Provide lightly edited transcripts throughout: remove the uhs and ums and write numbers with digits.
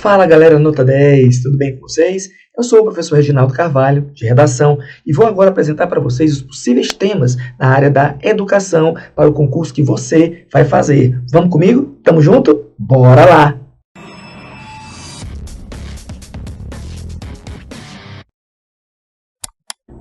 Fala galera, nota 10, tudo bem com vocês? Eu sou o professor Reginaldo Carvalho, de redação, e vou agora apresentar para vocês os possíveis temas na área da educação para o concurso que você vai fazer. Vamos comigo? Tamo junto? Bora lá!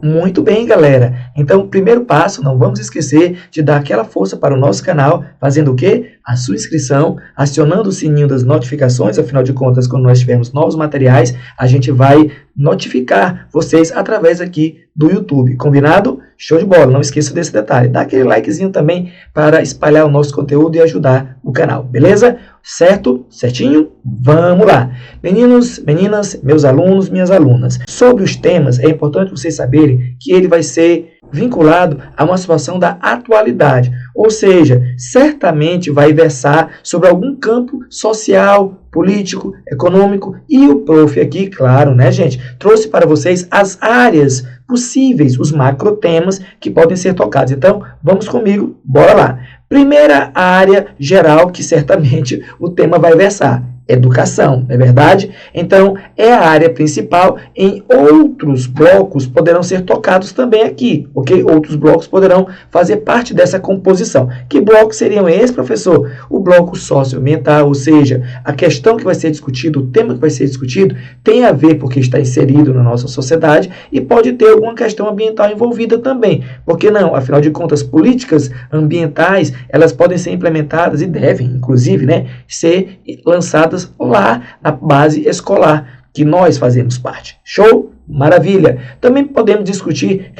Muito bem, galera. Então, o primeiro passo, não vamos esquecer de dar aquela força para o nosso canal, fazendo o quê? A sua inscrição, acionando o sininho das notificações, afinal de contas, quando nós tivermos novos materiais, a gente vai notificar vocês através aqui do YouTube, combinado? Show de bola, não esqueça desse detalhe. Dá aquele likezinho também para espalhar o nosso conteúdo e ajudar o canal, beleza? Certo? Certinho? Vamos lá! Meninos, meninas, meus alunos, minhas alunas, sobre os temas, é importante vocês saberem que ele vai ser vinculado a uma situação da atualidade, ou seja, certamente vai versar sobre algum campo social, político, econômico, e o prof aqui, claro, né, gente, trouxe para vocês as áreas possíveis, os macrotemas que podem ser tocados. Então, vamos comigo, bora lá. Primeira área geral que certamente o tema vai versar. Educação, não é verdade? Então, é a área principal. Em outros blocos poderão ser tocados também aqui, ok? Outros blocos poderão fazer parte dessa composição. Que blocos seriam esses, professor? O bloco socioambiental, ou seja, a questão que vai ser discutida, o tema que vai ser discutido, tem a ver porque está inserido na nossa sociedade e pode ter alguma questão ambiental envolvida também. Por que não? Afinal de contas, políticas ambientais, elas podem ser implementadas e devem, inclusive, né, ser lançadas lá na base escolar, que nós fazemos parte. Show? Maravilha! Também podemos discutir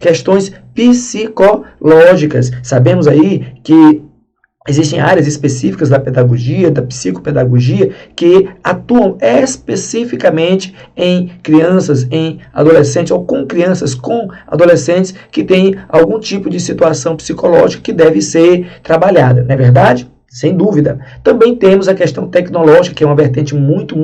questões psicológicas. Sabemos aí que existem áreas específicas da pedagogia, da psicopedagogia, que atuam especificamente em crianças, em adolescentes, ou com crianças, com adolescentes que têm algum tipo de situação psicológica que deve ser trabalhada, não é verdade? Sem dúvida. Também temos a questão tecnológica, que é uma vertente muito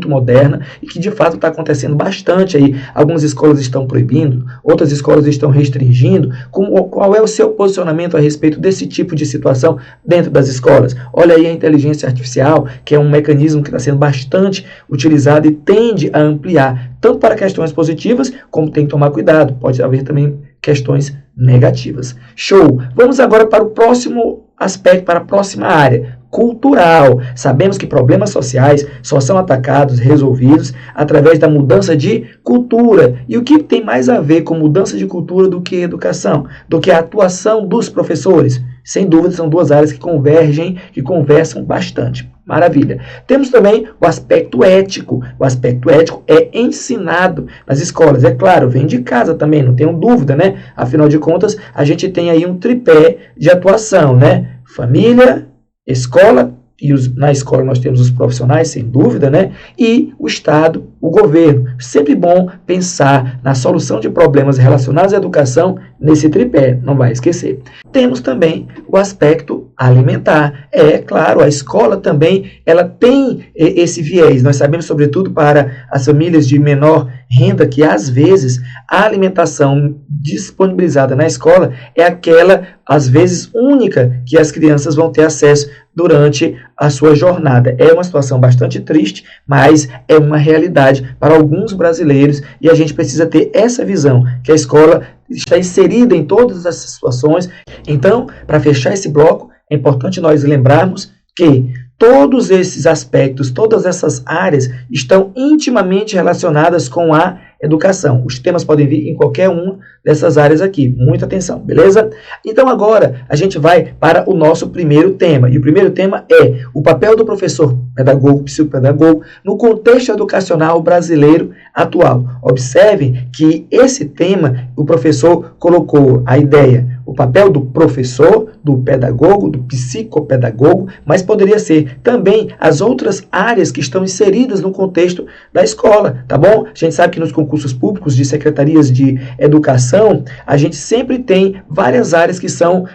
moderna e que de fato está acontecendo bastante aí. Algumas escolas estão proibindo, outras escolas estão restringindo. Qual é o seu posicionamento a respeito desse tipo de situação dentro das escolas? Olha aí a inteligência artificial, que é um mecanismo que está sendo bastante utilizado e tende a ampliar, tanto para questões positivas, como tem que tomar cuidado. Pode haver também questões negativas. Show! Vamos agora para o próximo aspecto, para a próxima área, cultural. Sabemos que problemas sociais só são atacados, resolvidos, através da mudança de cultura. E o que tem mais a ver com mudança de cultura do que educação, do que a atuação dos professores? Sem dúvida, são duas áreas que convergem, que conversam bastante. Maravilha. Temos também o aspecto ético. O aspecto ético é ensinado nas escolas. É claro, vem de casa também, não tenho dúvida, né? Afinal de contas, a gente tem aí um tripé de atuação, né? Família, escola, e na escola nós temos os profissionais, sem dúvida, né? E o Estado, o governo. Sempre bom pensar na solução de problemas relacionados à educação nesse tripé, não vai esquecer. Temos também o aspecto alimentar. É claro, a escola também, ela tem esse viés. Nós sabemos, sobretudo, para as famílias de menor renda, que às vezes a alimentação disponibilizada na escola é aquela, às vezes, única que as crianças vão ter acesso durante a sua jornada. É uma situação bastante triste, mas é uma realidade para alguns brasileiros e a gente precisa ter essa visão, que a escola está inserida em todas essas situações. Então, para fechar esse bloco, é importante nós lembrarmos que todos esses aspectos, todas essas áreas estão intimamente relacionadas com a educação. Os temas podem vir em qualquer uma dessas áreas aqui. Muita atenção, beleza? Então agora a gente vai para o nosso primeiro tema. E o primeiro tema é o papel do professor pedagogo, psicopedagogo, no contexto educacional brasileiro atual. Observem que esse tema, o professor colocou a ideia, o papel do professor, do pedagogo, do psicopedagogo, mas poderia ser também as outras áreas que estão inseridas no contexto da escola, tá bom? A gente sabe que nos concursos públicos de secretarias de educação, a gente sempre tem várias áreas que são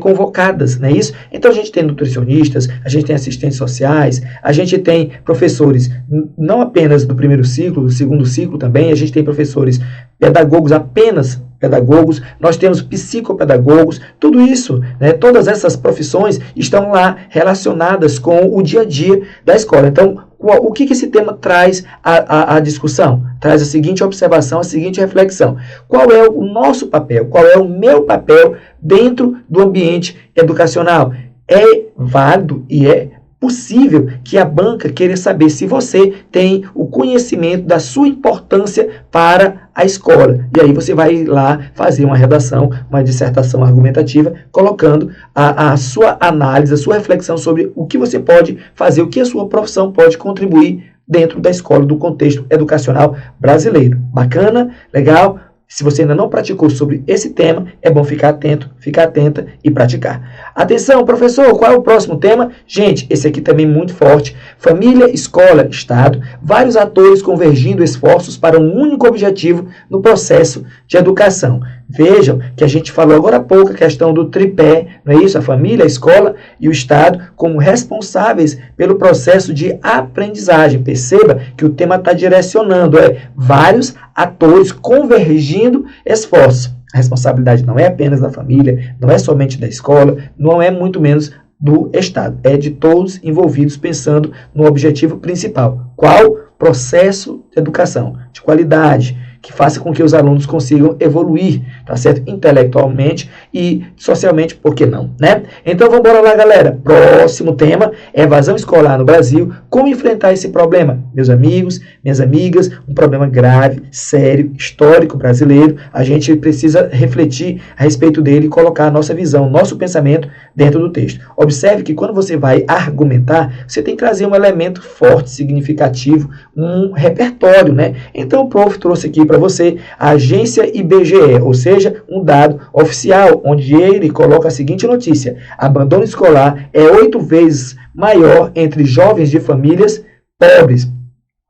convocadas, não é isso? Então a gente tem nutricionistas, a gente tem assistentes sociais, a gente tem professores não apenas do primeiro ciclo, do segundo ciclo também, a gente tem professores pedagogos, apenas pedagogos, nós temos psicopedagogos, tudo isso, né, todas essas profissões estão lá relacionadas com o dia a dia da escola. Então, O que esse tema traz à discussão? Traz a seguinte observação, a seguinte reflexão. Qual é o nosso papel? Qual é o meu papel dentro do ambiente educacional? É válido e é possível que a banca queira saber se você tem o conhecimento da sua importância para a escola. E aí você vai lá fazer uma redação, uma dissertação argumentativa, colocando a sua análise, a sua reflexão sobre o que você pode fazer, o que a sua profissão pode contribuir dentro da escola, do contexto educacional brasileiro. Bacana? Legal? Se você ainda não praticou sobre esse tema, é bom ficar atento, ficar atenta e praticar. Atenção, professor, qual é o próximo tema? Gente, esse aqui também muito forte. Família, escola, Estado, vários atores convergindo esforços para um único objetivo no processo de educação. Vejam que a gente falou agora há pouco a questão do tripé, não é isso? A família, a escola e o Estado como responsáveis pelo processo de aprendizagem. Perceba que o tema está direcionando vários atores convergindo esforços. A responsabilidade não é apenas da família, não é somente da escola, não é muito menos do Estado. É de todos envolvidos pensando no objetivo principal. Qual? Processo de educação, de qualidade, que faça com que os alunos consigam evoluir, tá certo? Intelectualmente e socialmente, por que não, né? Então, vamos embora lá, galera. Próximo tema, evasão escolar no Brasil. Como enfrentar esse problema? Meus amigos, minhas amigas, um problema grave, sério, histórico brasileiro. A gente precisa refletir a respeito dele e colocar a nossa visão, nosso pensamento dentro do texto. Observe que quando você vai argumentar, você tem que trazer um elemento forte, significativo, um repertório, né? Então, o prof trouxe aqui para você a agência IBGE, ou seja, um dado oficial, onde ele coloca a seguinte notícia: abandono escolar é 8 vezes maior entre jovens de famílias pobres.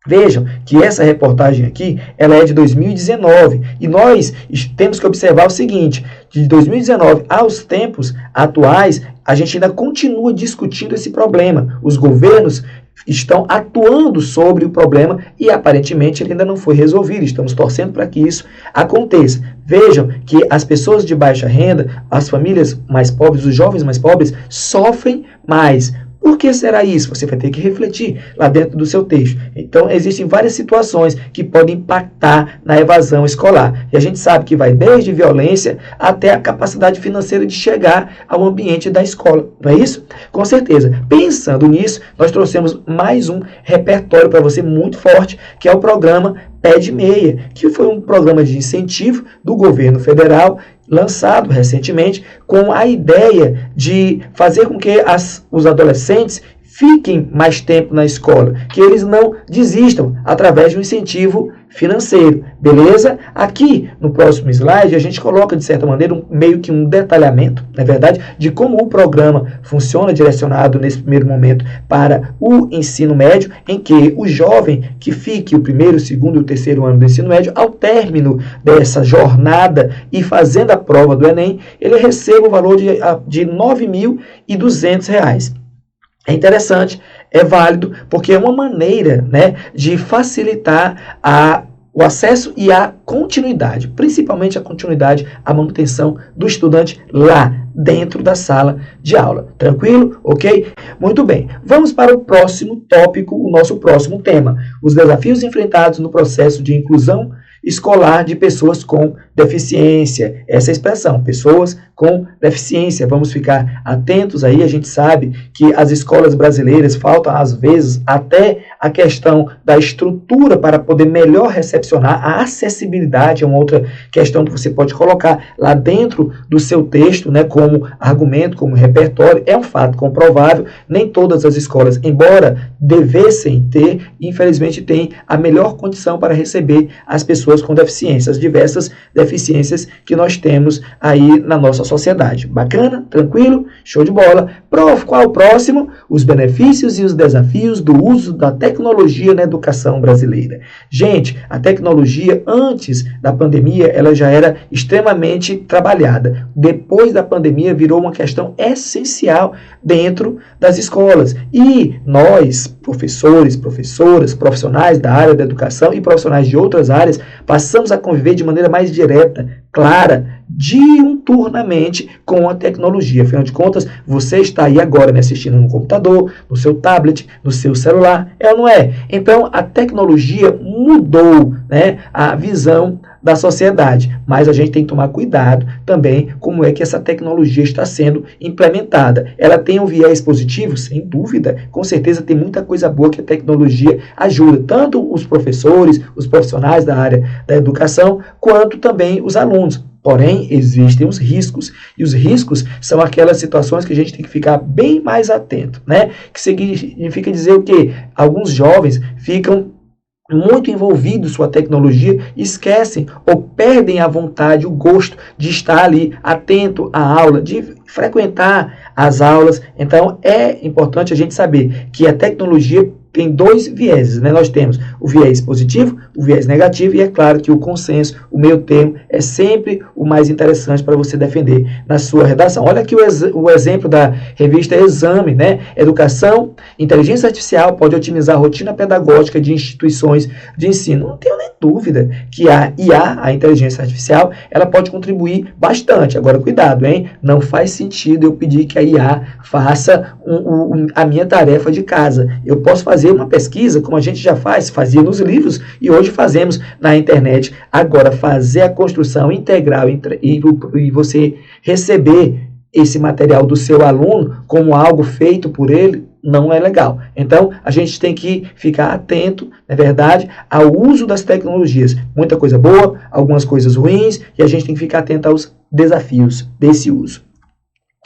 Vejam que essa reportagem aqui, ela é de 2019, e nós temos que observar o seguinte: de 2019 aos tempos atuais, a gente ainda continua discutindo esse problema. Os governos estão atuando sobre o problema e aparentemente ele ainda não foi resolvido. Estamos torcendo para que isso aconteça. Vejam que as pessoas de baixa renda, as famílias mais pobres, os jovens mais pobres, sofrem mais. Por que será isso? Você vai ter que refletir lá dentro do seu texto. Então, existem várias situações que podem impactar na evasão escolar. E a gente sabe que vai desde violência até a capacidade financeira de chegar ao ambiente da escola. Não é isso? Com certeza. Pensando nisso, nós trouxemos mais um repertório para você muito forte, que é o programa Pé de Meia, que foi um programa de incentivo do governo federal, lançado recentemente, com a ideia de fazer com que os adolescentes fiquem mais tempo na escola, que eles não desistam através de um incentivo financeiro, beleza? Aqui no próximo slide a gente coloca de certa maneira meio que um detalhamento, na verdade, de como o programa funciona, direcionado nesse primeiro momento para o ensino médio, em que o jovem que fique o primeiro, o segundo e o terceiro ano do ensino médio, ao término dessa jornada e fazendo a prova do Enem, ele receba o valor de R$ 9.200. É interessante, é válido, porque é uma maneira, né, de facilitar o acesso e a continuidade, principalmente a continuidade, a manutenção do estudante lá dentro da sala de aula. Tranquilo? Ok? Muito bem. Vamos para o próximo tópico, o nosso próximo tema. Os desafios enfrentados no processo de inclusão escolar de pessoas com deficiência. Essa expressão, pessoas com deficiência. Vamos ficar atentos aí. A gente sabe que as escolas brasileiras faltam, às vezes, até a questão da estrutura para poder melhor recepcionar. A acessibilidade é uma outra questão que você pode colocar lá dentro do seu texto, né, como argumento, como repertório. É um fato comprovável. Nem todas as escolas, embora devessem ter, infelizmente têm a melhor condição para receber as pessoas com deficiência, as diversas deficiências que nós temos aí na nossa sociedade. Bacana? Tranquilo? Show de bola. Prof, qual o próximo? Os benefícios e os desafios do uso da tecnologia na educação brasileira. Gente, a tecnologia antes da pandemia, ela já era extremamente trabalhada. Depois da pandemia, virou uma questão essencial dentro das escolas. E nós, professores, professoras, profissionais da área da educação e profissionais de outras áreas, passamos a conviver de maneira mais direta, clara diuturnamente com a tecnologia. Afinal de contas, você está aí agora me assistindo no computador, no seu tablet, no seu celular, é ou não é? Então, a tecnologia mudou, né, a visão da sociedade, mas a gente tem que tomar cuidado também como é que essa tecnologia está sendo implementada. Ela tem um viés positivo? Sem dúvida, com certeza tem muita coisa boa que a tecnologia ajuda, tanto os professores, os profissionais da área da educação, quanto também os alunos. Porém, existem os riscos, e os riscos são aquelas situações que a gente tem que ficar bem mais atento, né? Que significa dizer o quê? Alguns jovens ficam muito envolvidos com a tecnologia, esquecem ou perdem a vontade, o gosto de estar ali atento à aula, de frequentar as aulas. Então, é importante a gente saber que a tecnologia tem dois vieses, né? Nós temos o viés positivo, o viés negativo, e é claro que o consenso, o meio termo, é sempre o mais interessante para você defender na sua redação. Olha aqui o exemplo da revista Exame, né? Educação, inteligência artificial pode otimizar a rotina pedagógica de instituições de ensino. Não tenho nem dúvida que a IA, a inteligência artificial, ela pode contribuir bastante. Agora, cuidado, hein? Não faz sentido eu pedir que a IA faça a minha tarefa de casa. Eu posso fazer uma pesquisa, como a gente já fazia nos livros, e hoje fazemos na internet. Agora, fazer a construção integral e você receber esse material do seu aluno como algo feito por ele, não é legal. Então, a gente tem que ficar atento, na verdade, ao uso das tecnologias. Muita coisa boa, algumas coisas ruins, e a gente tem que ficar atento aos desafios desse uso.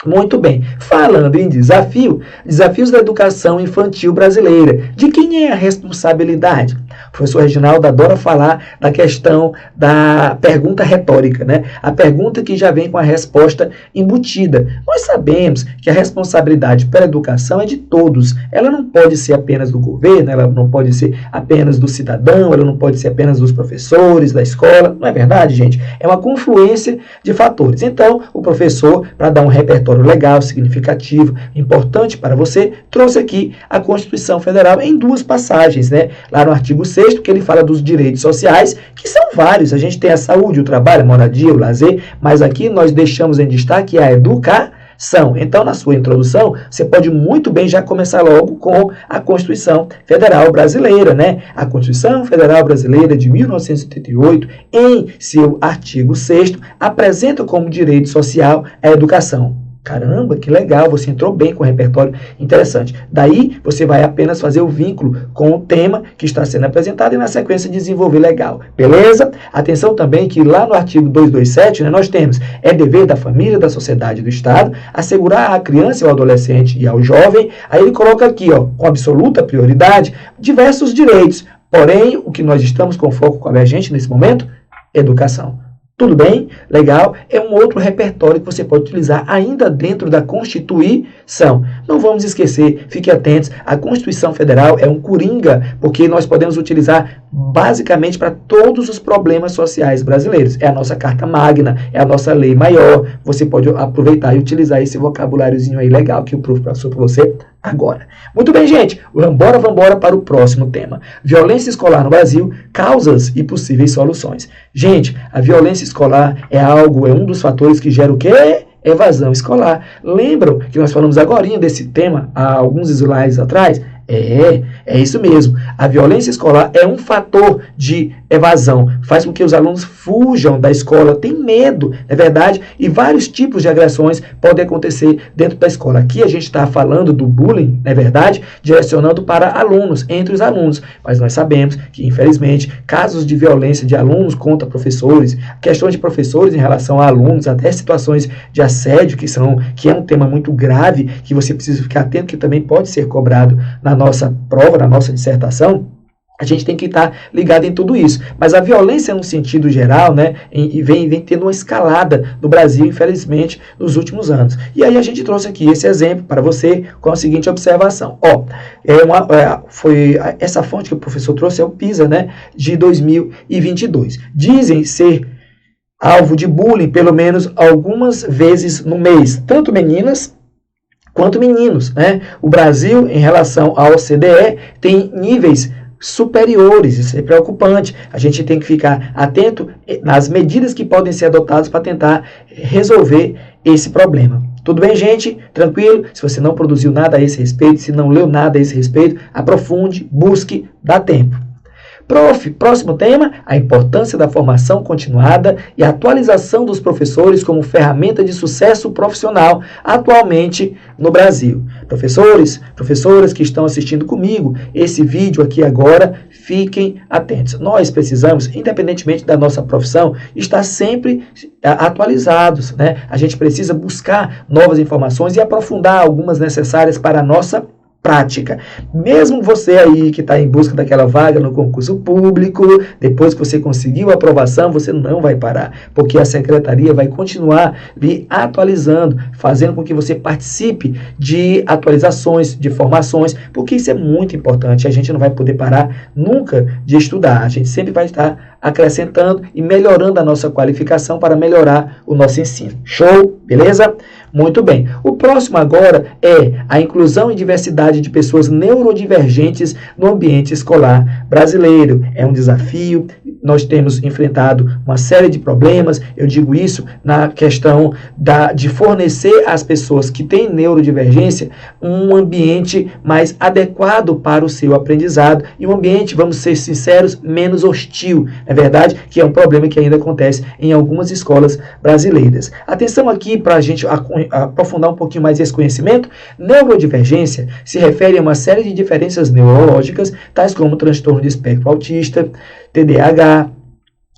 Muito bem, falando em desafios da educação infantil brasileira, de quem é a responsabilidade? O professor Reginaldo adora falar da questão da pergunta retórica, né? A pergunta que já vem com a resposta embutida. Nós sabemos que a responsabilidade pela educação é de todos. Ela não pode ser apenas do governo, ela não pode ser apenas do cidadão, ela não pode ser apenas dos professores, da escola. Não é verdade, gente? É uma confluência de fatores. Então, o professor, para dar um repertório legal, significativo, importante para você, trouxe aqui a Constituição Federal em duas passagens, né? Lá no artigo 6º, que ele fala dos direitos sociais, que são vários. A gente tem a saúde, o trabalho, a moradia, o lazer, mas aqui nós deixamos em destaque a educação. Então, na sua introdução, você pode muito bem já começar logo com a Constituição Federal Brasileira, né? A Constituição Federal Brasileira de 1988, em seu artigo 6º, apresenta como direito social a educação. Caramba, que legal, você entrou bem com o repertório, interessante. Daí, você vai apenas fazer o vínculo com o tema que está sendo apresentado e, na sequência, desenvolver legal. Beleza? Atenção também que lá no artigo 227, né, nós temos, é dever da família, da sociedade e do Estado assegurar à criança, ao adolescente e ao jovem, aí ele coloca aqui, ó, com absoluta prioridade, diversos direitos. Porém, o que nós estamos com foco convergente nesse momento, educação. Tudo bem? Legal? É um outro repertório que você pode utilizar ainda dentro da Constituição. Não vamos esquecer, fiquem atentos, a Constituição Federal é um coringa, porque nós podemos utilizar basicamente para todos os problemas sociais brasileiros. É a nossa Carta Magna, é a nossa lei maior. Você pode aproveitar e utilizar esse vocabuláriozinho aí legal que o prof passou para você agora. Muito bem, gente. Vambora para o próximo tema. Violência escolar no Brasil, causas e possíveis soluções. Gente, a violência escolar é um dos fatores que gera o quê? Evasão escolar. Lembram que nós falamos agorinha desse tema há alguns slides atrás? É isso mesmo. A violência escolar é um fator de evasão. Faz com que os alunos fujam da escola, tem medo, é verdade? E vários tipos de agressões podem acontecer dentro da escola. Aqui a gente está falando do bullying, não é verdade? Direcionando para alunos, entre os alunos. Mas nós sabemos que, infelizmente, casos de violência de alunos contra professores, questões de professores em relação a alunos, até situações de assédio, que é um tema muito grave, que você precisa ficar atento, que também pode ser cobrado na nossa prova, na nossa dissertação. A gente tem que estar ligado em tudo isso. Mas a violência, no sentido geral, né, vem tendo uma escalada no Brasil, infelizmente, nos últimos anos. E aí a gente trouxe aqui esse exemplo para você com a seguinte observação. Essa fonte que o professor trouxe é o PISA, né, de 2022. Dizem ser alvo de bullying pelo menos algumas vezes no mês, tanto meninas quanto meninos, né? O Brasil, em relação à OCDE, tem níveis superiores. Isso é preocupante. A gente tem que ficar atento nas medidas que podem ser adotadas para tentar resolver esse problema. Tudo bem, gente? Tranquilo? Se você não produziu nada a esse respeito, se não leu nada a esse respeito, aprofunde, busque, dá tempo. Prof, próximo tema, a importância da formação continuada e a atualização dos professores como ferramenta de sucesso profissional atualmente no Brasil. Professores, professoras que estão assistindo comigo esse vídeo aqui agora, fiquem atentos. Nós precisamos, independentemente da nossa profissão, estar sempre atualizados, né? A gente precisa buscar novas informações e aprofundar algumas necessárias para a nossa prática. Mesmo você aí que está em busca daquela vaga no concurso público, depois que você conseguiu a aprovação, você não vai parar, porque a secretaria vai continuar lhe atualizando, fazendo com que você participe de atualizações, de formações, porque isso é muito importante. A gente não vai poder parar nunca de estudar. A gente sempre vai estar acrescentando e melhorando a nossa qualificação para melhorar o nosso ensino. Show? Beleza? Muito bem. O próximo agora é a inclusão e diversidade de pessoas neurodivergentes no ambiente escolar brasileiro. É um desafio. Nós temos enfrentado uma série de problemas. Eu digo isso na questão de fornecer às pessoas que têm neurodivergência um ambiente mais adequado para o seu aprendizado e um ambiente, vamos ser sinceros, menos hostil. É verdade que é um problema que ainda acontece em algumas escolas brasileiras. Atenção aqui para a gente aprofundar um pouquinho mais esse conhecimento. Neurodivergência se refere a uma série de diferenças neurológicas, tais como transtorno de espectro autista, TDAH,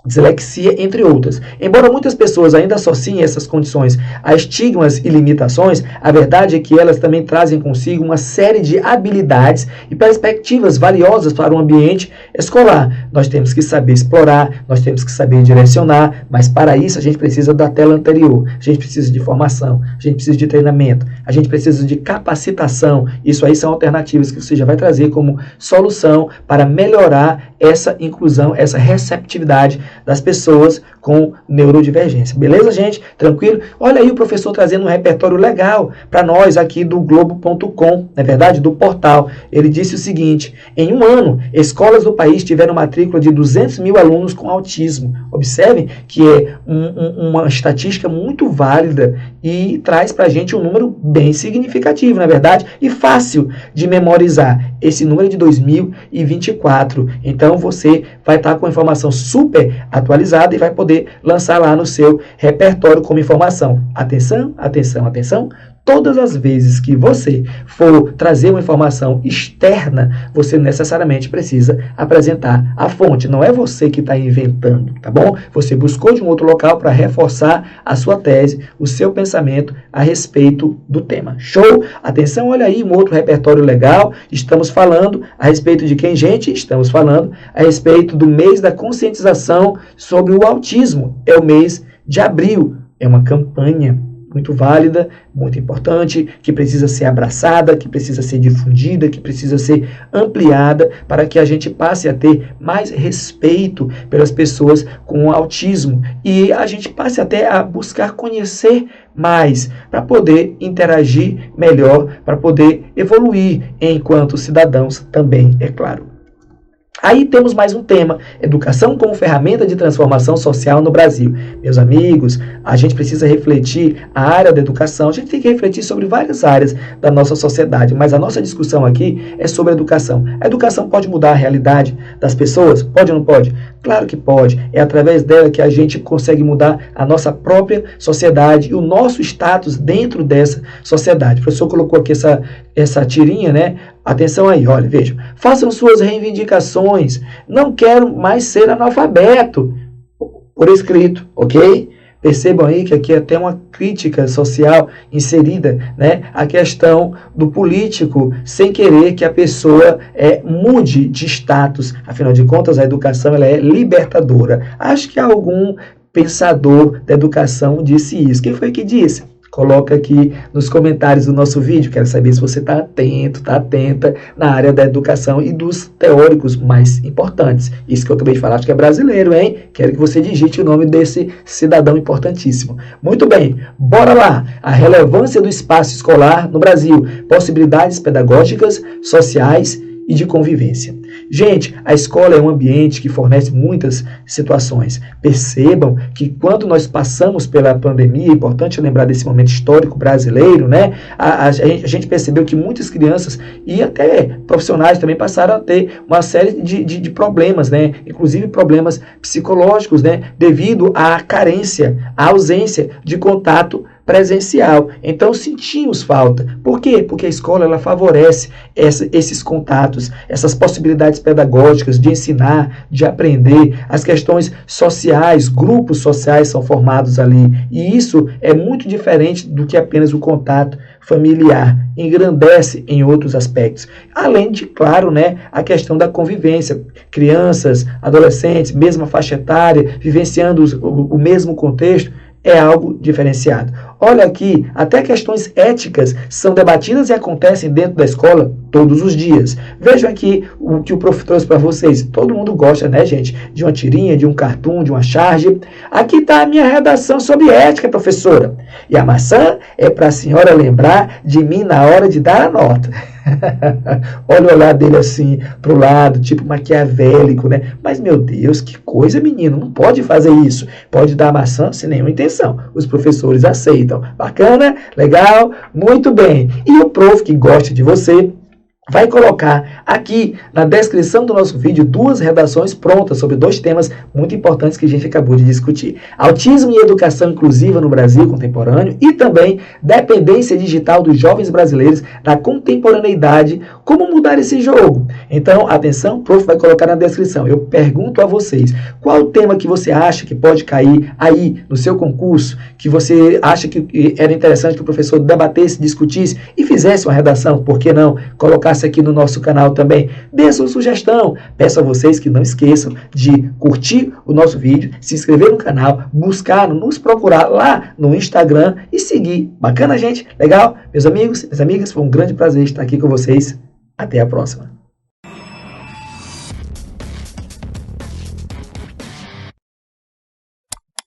dislexia, entre outras. Embora muitas pessoas ainda associem essas condições a estigmas e limitações, a verdade é que elas também trazem consigo uma série de habilidades e perspectivas valiosas para o ambiente escolar. Nós temos que saber explorar, nós temos que saber direcionar, mas para isso a gente precisa da tela anterior, a gente precisa de formação, a gente precisa de treinamento, a gente precisa de capacitação. Isso aí são alternativas que você já vai trazer como solução para melhorar essa inclusão, essa receptividade das pessoas com neurodivergência. Beleza, gente? Tranquilo? Olha aí o professor trazendo um repertório legal para nós aqui do Globo.com, na verdade, do portal. Ele disse o seguinte: em um ano, escolas do país tiveram matrícula de 200 mil alunos com autismo. Observem que é uma estatística muito válida e traz para a gente um número bem significativo, na verdade, e fácil de memorizar. Esse número é de 2024. Então, você vai estar com a informação super atualizada e vai poder lançar lá no seu repertório como informação. Atenção, atenção, atenção. Todas as vezes que você for trazer uma informação externa, você necessariamente precisa apresentar a fonte. Não é você que está inventando, tá bom? Você buscou de um outro local para reforçar a sua tese, o seu pensamento a respeito do tema. Show? Atenção, olha aí um outro repertório legal. Estamos falando a respeito de quem, gente? Estamos falando a respeito do mês da conscientização sobre o autismo. É o mês de abril. É uma campanha muito válida, muito importante, que precisa ser abraçada, que precisa ser difundida, que precisa ser ampliada para que a gente passe a ter mais respeito pelas pessoas com autismo e a gente passe até a buscar conhecer mais para poder interagir melhor, para poder evoluir enquanto cidadãos também, é claro. Aí temos mais um tema, educação como ferramenta de transformação social no Brasil. Meus amigos, a gente precisa refletir a área da educação, a gente tem que refletir sobre várias áreas da nossa sociedade, mas a nossa discussão aqui é sobre a educação. A educação pode mudar a realidade das pessoas? Pode ou não pode? Claro que pode. É através dela que a gente consegue mudar a nossa própria sociedade e o nosso status dentro dessa sociedade. O professor colocou aqui essa tirinha, né? Atenção aí, olha, vejam. Façam suas reivindicações. Não quero mais ser analfabeto. Por escrito, ok? Percebam aí que aqui é até uma crítica social inserida, né? A questão do político sem querer que a pessoa mude de status. Afinal de contas, a educação ela é libertadora. Acho que algum pensador da educação disse isso. Quem foi que disse? Coloca aqui nos comentários do nosso vídeo. Quero saber se você está atento, está atenta na área da educação e dos teóricos mais importantes. Isso que eu acabei de falar, acho que é brasileiro, hein? Quero que você digite o nome desse cidadão importantíssimo. Muito bem, bora lá. A relevância do espaço escolar no Brasil. Possibilidades pedagógicas, sociais e de convivência. Gente, a escola é um ambiente que fornece muitas situações. Percebam que quando nós passamos pela pandemia, é importante lembrar desse momento histórico brasileiro, né? A gente percebeu que muitas crianças e até profissionais também passaram a ter uma série de problemas, né? Inclusive problemas psicológicos, né? Devido à carência, à ausência de contato presencial. Então sentimos falta. Por quê? Porque a escola ela favorece esses contatos, essas possibilidades pedagógicas de ensinar, de aprender, as questões sociais, grupos sociais são formados ali. E isso é muito diferente do que apenas o contato familiar, engrandece em outros aspectos. Além de, claro, né, a questão da convivência. Crianças, adolescentes, mesma faixa etária, vivenciando o mesmo contexto, é algo diferenciado. Olha aqui, até questões éticas são debatidas e acontecem dentro da escola todos os dias. Vejam aqui o que o prof trouxe para vocês. Todo mundo gosta, né, gente? De uma tirinha, de um cartoon, de uma charge. Aqui está a minha redação sobre ética, professora. E a maçã é para a senhora lembrar de mim na hora de dar a nota. Olha o olhar dele assim, para o lado, tipo maquiavélico, né? Mas, meu Deus, que coisa, menino, não pode fazer isso. Pode dar maçã sem nenhuma intenção. Os professores aceitam. Bacana? Legal? Muito bem. E o prof que gosta de você vai colocar aqui na descrição do nosso vídeo 2 redações prontas sobre 2 temas muito importantes que a gente acabou de discutir. Autismo e educação inclusiva no Brasil contemporâneo e também dependência digital dos jovens brasileiros na contemporaneidade, como mudar esse jogo. Então, atenção, o prof vai colocar na descrição. Eu pergunto a vocês, qual o tema que você acha que pode cair aí no seu concurso, que você acha que era interessante que o professor debatesse, discutisse e fizesse uma redação, por que não colocar aqui no nosso canal também. Dê a sua sugestão. Peço a vocês que não esqueçam de curtir o nosso vídeo, se inscrever no canal, buscar, nos procurar lá no Instagram e seguir. Bacana, gente? Legal? Meus amigos, minhas amigas, foi um grande prazer estar aqui com vocês. Até a próxima.